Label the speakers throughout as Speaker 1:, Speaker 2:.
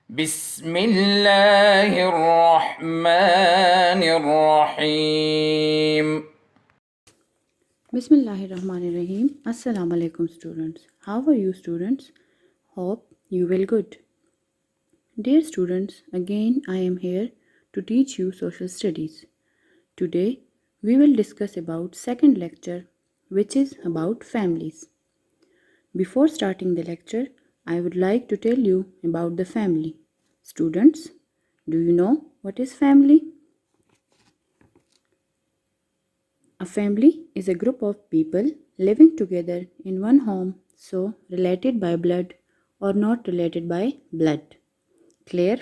Speaker 1: بسم الله الرحمن الرحيم.
Speaker 2: Bismillahirrahmanirrahim. Assalamu alaikum students. How are you students? Hope you will good. Dear students, again I am here to teach you social studies. Today we will discuss about second lecture which is about families. Before starting the lecture, I would like to tell you about the family. Students, do you know what is family? A family is a group of people living together in one home, so related by blood or not related by blood. Clear?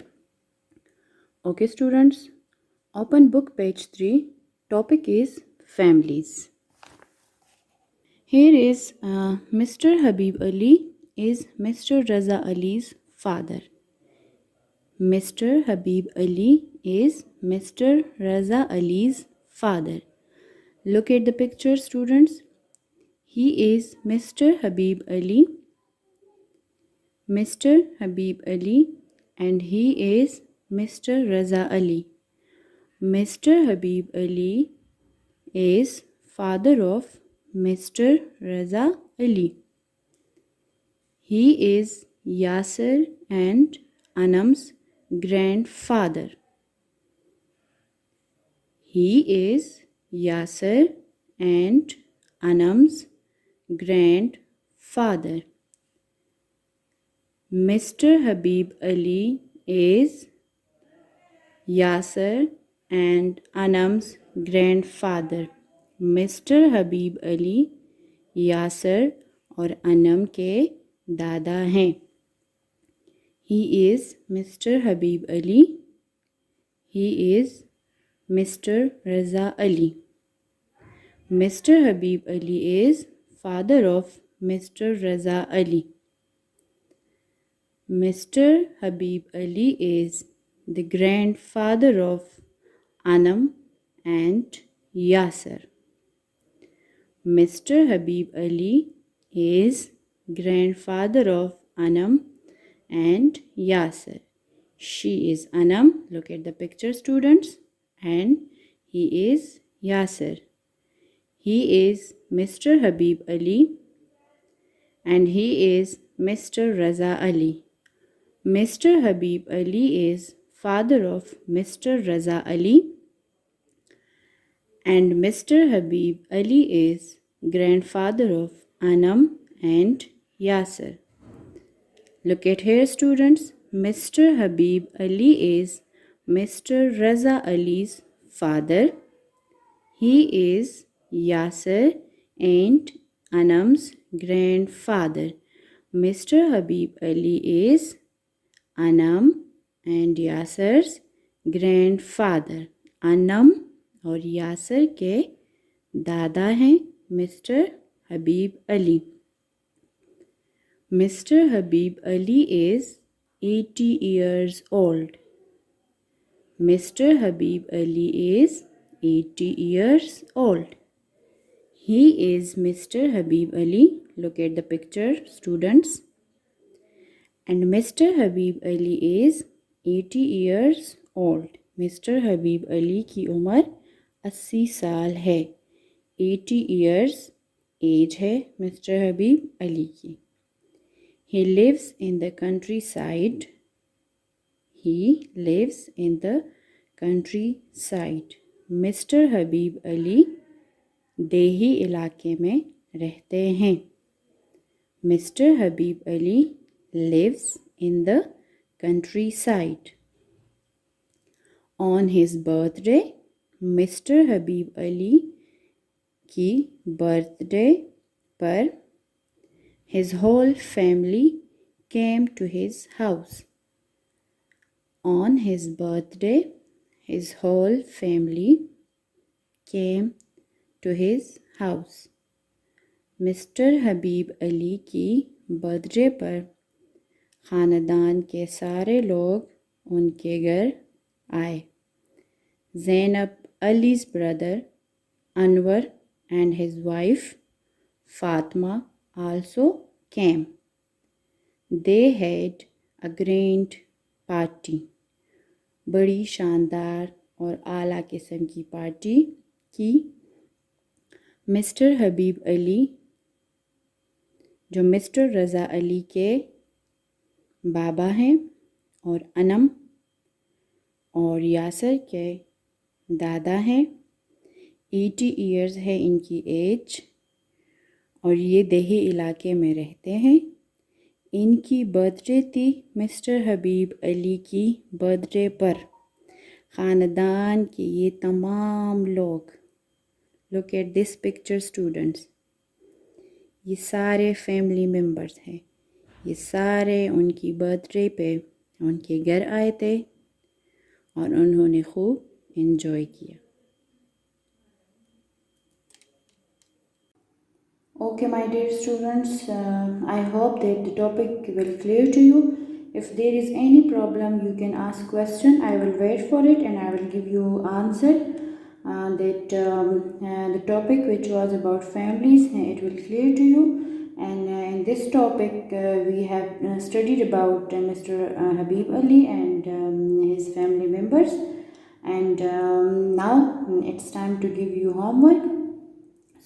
Speaker 2: Okay, students. Open book page 3. Topic is families. Here is Mr. Habib Ali is Mr. Raza Ali's father. Mr. Habib Ali is Mr. Raza Ali's father. Look at the picture, students. He is Mr. Habib Ali. Mr. Habib Ali and he is Mr. Raza Ali. Mr. Habib Ali is father of Mr. Raza Ali. He is Yasser and Anam's grandfather. He is Yasser and Anam's grandfather. Mr. Habib Ali is Yasser and Anam's grandfather. Mr. Habib Ali यासर और अनम के दादा हैं. He is Mr. Habib Ali. He is Mr. Raza Ali. Mr. Habib Ali is father of Mr. Raza Ali. Mr. Habib Ali is the grandfather of Anam and Yasser. Mr. Habib Ali is grandfather of Anam and Yasser. She is Anam. Look at the picture, students. And he is Yasser. He is Mr. Habib Ali and he is Mr. Raza Ali. Mr. Habib Ali is father of Mr. Raza Ali and Mr. Habib Ali is grandfather of Anam and Yasser. Look at here, students. Mr. Habib Ali is Mr. Raza Ali's father. He is Yasser and Anam's grandfather. Mr. Habib Ali is Anam and Yasser's grandfather. Anam और यासर के दादा हैं mister Habib Ali. Mr. Habib Ali is 80 years old. Mr. Habib Ali is 80 years old. He is Mr. Habib Ali. Look at the picture, students. And Mr. Habib Ali is 80 years old. Mr. Habib Ali की उम्र 80 साल है. 80 years as है mister हबीब अली की. He lives in the countryside. He lives in the countryside. Mr. हबीब अली देही इलाके में रहते हैं. Mr. Habib Ali lives in the countryside. On his birthday, Mr. Habib Ali की birthday पर his whole family came to his house. On his birthday, his whole family came to his house. Mr. Habib Ali की birthday पर ख़ानदान के सारे लोग उनके घर आए. Zainab Ali's brother Anwar and his wife Fatima also came. They had a grand party, बड़ी शानदार और आला किस्म की पार्टी की। मिस्टर हबीब अली, जो मिस्टर रज़ा अली के बाबा हैं, और अनम और यासर के दादा हैं। 80 इयर्स है इनकी एज और ये दही इलाके में रहते हैं। इनकी बर्थडे थी मिस्टर हबीब अली की बर्थडे पर। ख़ानदान के ये तमाम लोग, look at this picture students, ये सारे फैमिली मेम्बर्स हैं। ये सारे उनकी बर्थडे पे उनके घर आए थे और उन्होंने खूब एंजॉय किया। Okay, my dear students, I hope that the topic will clear to you. If there is any problem, you can ask question. I will wait for it and I will give you answer. The topic which was about families, it will clear to you. And in this topic, we have studied about Mr. Habib Ali and his family members. And now it's time to give you homework.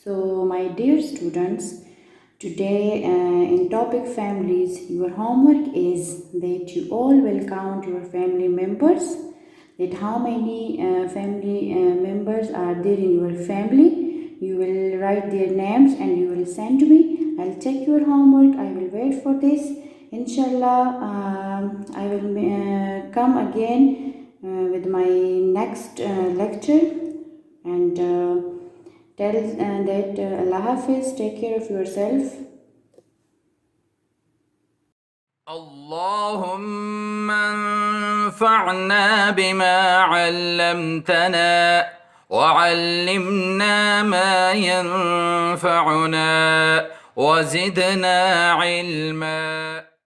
Speaker 2: So, my dear students, today in topic families, your homework is that you all will count your family members, that how many family members are there in your family. You will write their names and you will send to me. I'll check your homework. I will wait for this. Inshallah, I will come again with my next lecture and tell that Allah Hafiz, take care of yourself.
Speaker 1: اللهم انفعنا بما علمتنا وعلمنا ما ينفعنا وزدنا علما.